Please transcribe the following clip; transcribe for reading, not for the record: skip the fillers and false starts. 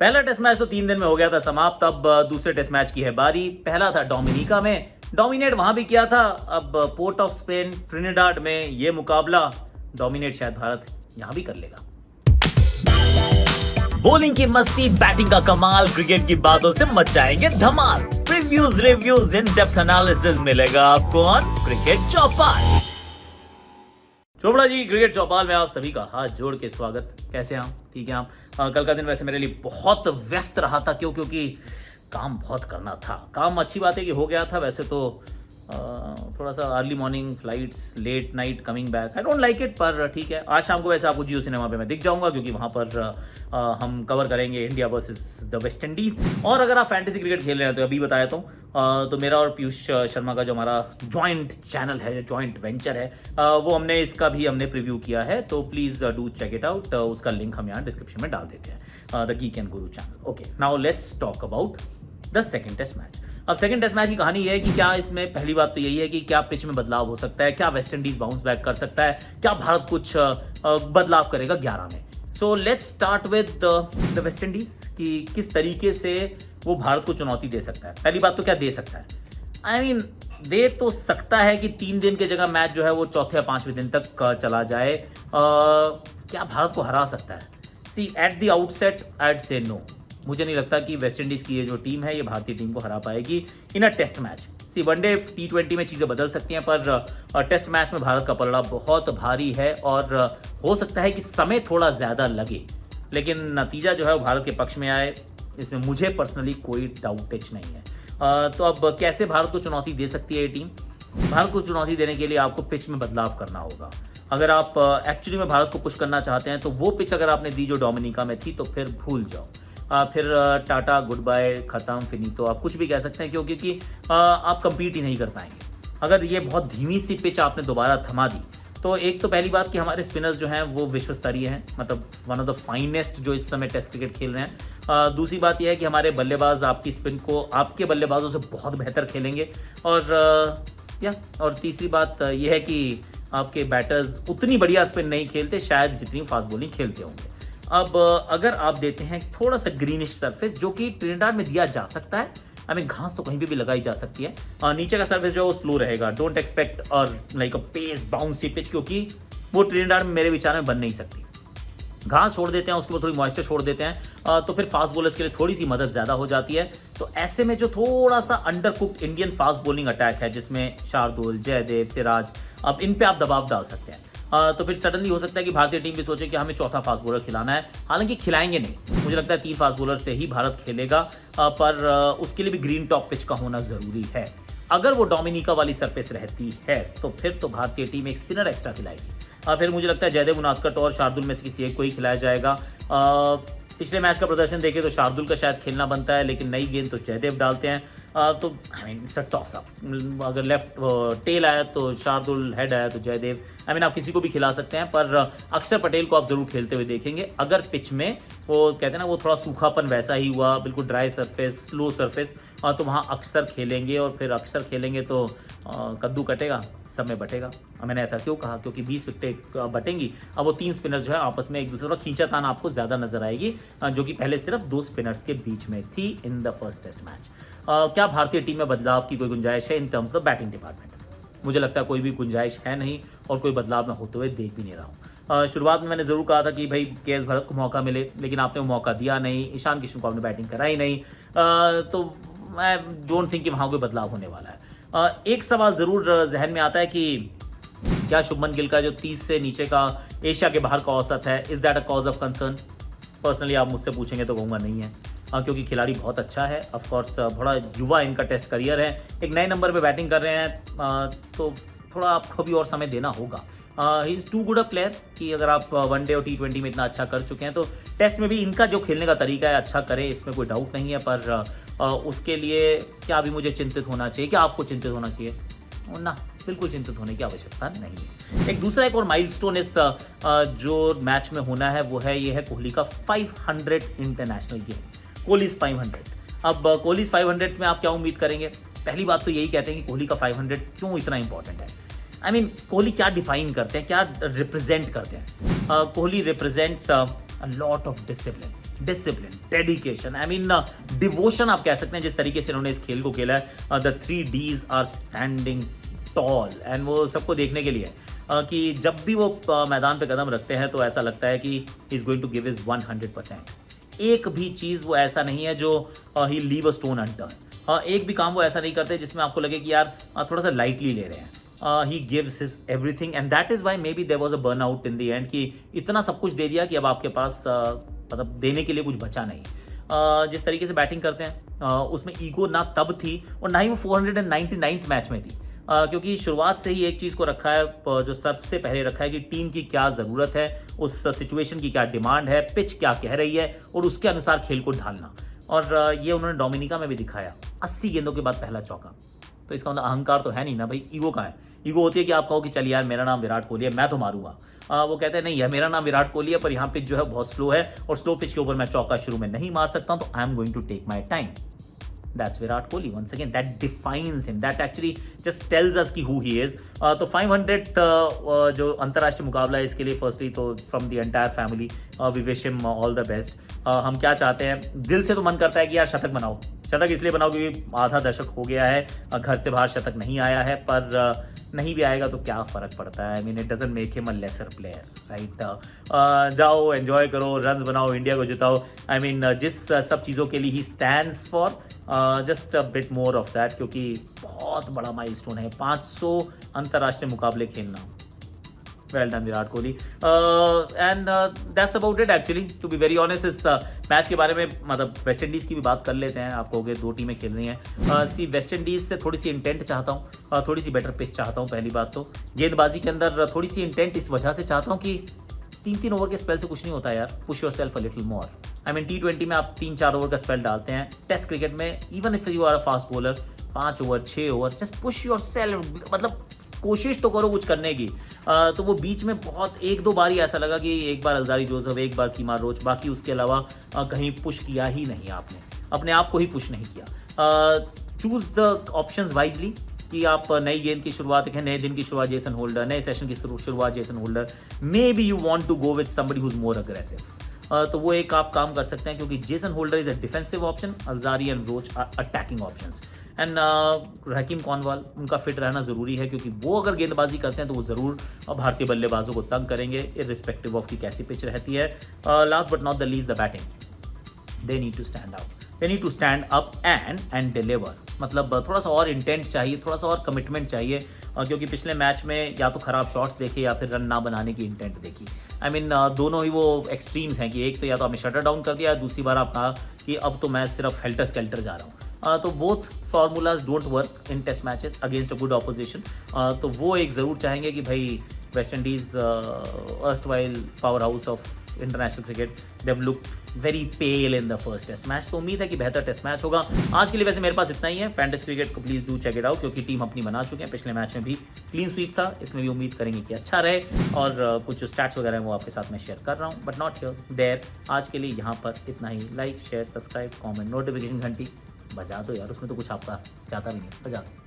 पहला test match तो 3 दिन में हो गया था समाप्त। अब दूसरे टेस्ट मैच की है बारी। पहला था डोमिनिका में, डोमिनेट वहां भी किया था। अब पोर्ट ऑफ स्पेन ट्रिनिडाड में ये मुकाबला डोमिनेट शायद भारत यहां भी कर लेगा। बॉलिंग की मस्ती, बैटिंग का कमाल, क्रिकेट की बातों से मचाएंगे धमाल। Previews, reviews, in depth analysis मिलेगा आपको on cricket Chaupal. Chopra ji, cricket Chaupal में आप सभी का हाथ जोड़ के स्वागत। कैसे हैं आप? ठीक है आप? कल का दिन वैसे मेरे लिए बहुत व्यस्त रहा था। क्योंकि काम बहुत करना था। काम अच्छी बात है कि हो गया था। वैसे तो थोड़ा सा early morning flights, late night coming back, I don't like it, पर ठीक है। आज शाम को वैसे आपको जियो सिनेमा पे मैं दिख जाऊंगा, क्योंकि वहाँ पर हम कवर करेंगे India versus the West Indies. और अगर आप फैंटेसी क्रिकेट खेल रहे हैं तो अभी बताया तो मेरा और पीयूष शर्मा का जो हमारा जॉइंट चैनल है, जो जॉइंट वेंचर है, वो इसका भी हमने प्रीव्यू किया है। तो please do check it out. उसका लिंक हम यहाँ डिस्क्रिप्शन में डाल देते हैं, the geek and guru channel. Okay, now let's talk about the second test match. अब सेकंड टेस्ट मैच की कहानी यह है कि क्या इसमें पहली बात तो यही है कि क्या पिच में बदलाव हो सकता है, क्या वेस्ट इंडीज बाउंस बैक कर सकता है, क्या भारत कुछ बदलाव करेगा 11 में। So let's start with the West Indies कि किस तरीके से वो भारत को चुनौती दे सकता है। पहली बात तो क्या दे सकता है, आई मीन दे तो सकता है कि 3 दिन की जगह मैच जो है वो चौथे या 5वें दिन तक चला जाए। क्या भारत को हरा सकता है? सी, एट द आउटसेट आई से नो। मुझे नहीं लगता कि वेस्ट इंडीज़ की ये जो टीम है ये भारतीय टीम को हरा पाएगी in a test match. See, one day T20 में चीज़ें बदल सकती हैं, पर टेस्ट मैच में भारत का पलड़ा बहुत भारी है और हो सकता है कि समय थोड़ा ज़्यादा लगे, लेकिन नतीजा जो है वो भारत के पक्ष में आए, इसमें मुझे पर्सनली कोई डाउटेज नहीं है। तो अब कैसे भारत को चुनौती दे सकती है ये टीम? भारत को चुनौती देने के लिए आपको पिच में बदलाव करना होगा। अगर आप एक्चुअली में भारत को पुश करना चाहते हैं तो वो पिच अगर आपने दी जो डोमिनिका में थी तो फिर भूल जाओ। फिर टाटा, गुड बाय, ख़त्म, फिनितो, आप कुछ भी कह सकते हैं, क्योंकि आप कंपीट ही नहीं कर पाएंगे। अगर ये बहुत धीमी सी पिच आपने दोबारा थमा दी तो एक तो पहली बात कि हमारे स्पिनर्स जो हैं वो विश्व स्तरीय हैं, मतलब वन ऑफ द फाइनेस्ट जो इस समय टेस्ट क्रिकेट खेल रहे हैं। दूसरी बात यह है कि हमारे बल्लेबाज आपकी स्पिन को आपके बल्लेबाजों से बहुत बेहतर खेलेंगे। और तीसरी बात यह है कि आपके बैटर्स उतनी बढ़िया स्पिन नहीं खेलते शायद जितनी फास्ट बॉलिंग खेलते होंगे। अब अगर आप देते हैं थोड़ा सा ग्रीनिश सरफेस, जो कि ट्रिनिडाड में दिया जा सकता है, आई मीन घास तो कहीं भी लगाई जा सकती है। नीचे का सरफेस जो है वो स्लो रहेगा। डोंट एक्सपेक्ट और like a pace bouncy pitch, क्योंकि वो ट्रिनिडाड में मेरे विचार में बन नहीं सकती। घास छोड़ देते हैं, उसके बाद थोड़ी मॉइस्चर छोड़ देते हैं, तो फिर फास्ट बॉलर्स के लिए थोड़ी सी मदद ज़्यादा हो जाती है। तो ऐसे में जो थोड़ा सा under cooked Indian fast bowling attack है, जिसमें शार्दुल, जयदेव, सिराज, अब इन पे आप दबाव डाल सकते हैं। तो फिर सडनली हो सकता है कि भारतीय टीम भी सोचे कि हमें चौथा फास्ट बॉलर खिलाना है। हालांकि खिलाएंगे नहीं, मुझे लगता है 3 फास्ट बॉलर से ही भारत खेलेगा, पर उसके लिए भी ग्रीन टॉप पिच का होना ज़रूरी है। अगर वो डोमिनिका वाली सरफेस रहती है तो फिर तो भारतीय टीम एक स्पिनर एक्स्ट्रा खिलाएगी। फिर मुझे लगता है जयदेव उनादकट और शार्दुल में से किसी एक को ही खिलाया जाएगा। पिछले मैच का प्रदर्शन देखें तो शार्दुल का शायद खेलना बनता है, लेकिन नई गेंद तो जयदेव डालते हैं। तो I mean it's a toss up. अगर लेफ्ट टेल आया तो शार्दुल, हेड आया तो जयदेव। आई मीन आप किसी को भी खिला सकते हैं, पर अक्षर पटेल को आप ज़रूर खेलते हुए देखेंगे। अगर पिच में वो कहते हैं ना वो थोड़ा सूखापन वैसा ही हुआ, बिल्कुल ड्राई सरफेस, स्लो सरफेस, तो वहाँ अक्सर खेलेंगे। और फिर अक्सर खेलेंगे तो कद्दू कटेगा, सब में बटेगा। मैंने ऐसा क्यों कहा? क्योंकि 20 विकेटें बटेंगी। अब वो 3 स्पिनर जो है आपस में एक दूसरे का खींचातान आपको ज़्यादा नजर आएगी, जो कि पहले सिर्फ 2 स्पिनर्स के बीच में थी in the first test match. क्या भारतीय टीम में बदलाव की कोई गुंजाइश है in terms of the batting department? मुझे लगता है कोई भी गुंजाइश है नहीं, और कोई बदलाव मैं होते हुए देख भी नहीं रहा हूँ। शुरुआत में मैंने ज़रूर कहा था कि भाई KS भरत को मौका मिले, लेकिन आपने वो मौका दिया नहीं। ईशान किशन को आपने बैटिंग कराई नहीं, तो मैं डोंट थिंक कि वहाँ कोई बदलाव होने वाला है। एक सवाल ज़रूर जहन में आता है कि क्या शुभमन गिल का जो 30 से नीचे का एशिया के बाहर का औसत है, is that a cause of concern? Personally आप मुझसे पूछेंगे तो कहूँगा नहीं है, क्योंकि खिलाड़ी बहुत अच्छा है। ऑफ कोर्स बड़ा युवा इनका टेस्ट करियर है, एक नए नंबर पे बैटिंग कर रहे हैं, तो थोड़ा आपको भी और समय देना होगा। He is too good a player कि अगर आप वनडे और T20 में इतना अच्छा कर चुके हैं तो टेस्ट में भी इनका जो खेलने का तरीका है अच्छा करें, इसमें कोई डाउट नहीं है। पर उसके लिए क्या अभी मुझे चिंतित होना चाहिए? क्या आपको चिंतित होना चाहिए? ना, बिल्कुल चिंतित होने की आवश्यकता नहीं है। एक और माइलस्टोन इस जो मैच में होना है वो है, ये है कोहली का 500 इंटरनेशनल गेम, कोहलीज 500। अब कोहलीज 500 में आप क्या उम्मीद करेंगे? पहली बात तो यही कहते हैं कि कोहली का 500 क्यों इतना इंपॉर्टेंट है। आई मीन कोहली क्या डिफाइन करते हैं, क्या रिप्रेजेंट करते हैं? Kohli represents a lot of discipline, discipline, dedication, I mean devotion आप कह सकते हैं जिस तरीके से इन्होंने इस खेल को खेला है। The 3 Ds are standing tall and वो सबको देखने के लिए है कि जब भी वो मैदान पे कदम रखते हैं तो ऐसा लगता है कि he is going to give his 100%। एक भी चीज़ वो ऐसा नहीं है जो he leave a stone unturned. एक भी काम वो ऐसा नहीं करते जिसमें आपको लगे कि यार थोड़ा सा लाइटली ले रहे हैं। He gives his everything and that is why maybe there was a burnout in the end कि इतना सब कुछ दे दिया कि अब आपके पास मतलब देने के लिए कुछ बचा नहीं। जिस तरीके से बैटिंग करते हैं उसमें ईगो ना तब थी और ना ही वो 499th मैच में थी। क्योंकि शुरुआत से ही एक चीज़ को रखा है जो सबसे पहले रखा है कि टीम की क्या ज़रूरत है, उस सिचुएशन की क्या डिमांड है, पिच क्या कह रही है और उसके अनुसार खेल को ढालना। और ये उन्होंने डोमिनिका में भी दिखाया, 80 गेंदों के बाद पहला चौका। तो इसका मतलब अहंकार तो है नहीं ना भाई, ईगो का है। ईगो होती है कि आप कहो कि चल यार मेरा नाम विराट कोहली है, मैं तो मारूंगा। वो कहते हैं नहीं है मेरा नाम विराट कोहली है पर यहाँ पिच जो है बहुत स्लो है और स्लो पिच के ऊपर मैं चौका शुरू में नहीं मार सकता हूँ, तो I am going to take my time. That's Virat Kohli. Once again, that defines him. That actually just tells us कि who he is. तो 500th जो अंतर्राष्ट्रीय मुकाबला है इसके लिए फर्स्टली तो from the entire family we wish him all the best. हम क्या चाहते हैं, दिल से तो मन करता है कि यार शतक बनाओ। शतक इसलिए बनाओ क्योंकि आधा दशक हो गया है, घर से बाहर शतक नहीं आया है, पर नहीं भी आएगा तो क्या फ़र्क पड़ता है। I mean it doesn't make him a lesser player, right. जाओ एंजॉय करो, रन्स बनाओ, इंडिया को जिताओ। आई मीन जिस सब चीज़ों के लिए he stands for just a bit more of that, क्योंकि बहुत बड़ा माइलस्टोन है 500 अंतर्राष्ट्रीय मुकाबले खेलना। Well done Virat Kohli and that's about it actually to be very honest. इस मैच के बारे में मतलब वेस्ट इंडीज़ की भी बात कर लेते हैं। आप कहोगे 2 टीमें खेल रही हैं, सी वेस्ट इंडीज़ से थोड़ी सी इंटेंट चाहता हूँ, थोड़ी सी बेटर पिच चाहता हूँ। पहली बात तो गेंदबाजी के अंदर थोड़ी सी इंटेंट इस वजह से चाहता हूँ कि 3-3 ओवर के स्पेल से कुछ नहीं होता यार। Push yourself a little more. I mean T20 में आप 3-4 ओवर का स्पेल डालते हैं, टेस्ट क्रिकेट में even if you are a fast bowler 5 over 6 over just push yourself, मतलब कोशिश तो करो कुछ करने की। तो वो बीच में बहुत 1-2 बार ही ऐसा लगा कि एक बार अलजारी जोसेफ, एक बार कीमार रोच, बाकी उसके अलावा कहीं पुश किया ही नहीं आपने, अपने आप को ही पुश नहीं किया। चूज द ऑप्शंस वाइजली कि आप नई गेंद की शुरुआत देखें, नए दिन की शुरुआत जेसन होल्डर, नए सेशन की शुरुआत Jason Holder, maybe you want to go with somebody who is more aggressive. तो वो एक आप काम कर सकते हैं क्योंकि Jason Holder is a defensive option, Alzarri and Roach are attacking options. And Rahkeem Cornwall, उनका फिट रहना ज़रूरी है क्योंकि वो अगर गेंदबाजी करते हैं तो वो ज़रूर भारतीय बल्लेबाजों को तंग करेंगे इररिस्पेक्टिव ऑफ की कैसी पिच रहती है। Last but not the least the batting, they need to stand out, they need to stand up and deliver. मतलब थोड़ा सा और इंटेंट चाहिए, थोड़ा सा और कमिटमेंट चाहिए, क्योंकि पिछले मैच में या तो ख़राब शॉट्स देखे या फिर रन ना बनाने की इंटेंट देखी। आई मीन दोनों ही वो एक्सट्रीम्स हैं कि एक तो या तो आपने शटर डाउन कर दिया, दूसरी बार आप कहा कि अब तो मैं सिर्फ हेल्टर स्केल्टर जा रहा हूँ। तो both formulas don't work in test matches against a good opposition. तो वो एक ज़रूर चाहेंगे कि भाई West Indies erstwhile power house of international cricket, they have looked very pale in the first test match. तो उम्मीद है कि बेहतर टेस्ट मैच होगा। आज के लिए वैसे मेरे पास इतना ही है। फैंटेसी क्रिकेट को please do check it out क्योंकि टीम अपनी बना चुके हैं। पिछले मैच में भी क्लीन स्वीप था, इसमें भी उम्मीद करेंगे कि अच्छा रहे। और कुछ जो स्टैट्स वगैरह हैं वो आपके साथ मैं शेयर कर रहा हूँ, बट नॉट हियर देयर। आज के लिए यहाँ पर इतना ही। Like share subscribe comment notification घंटी बजा दो यार, उसमें तो कुछ आपका जाता भी नहीं, बजा दो।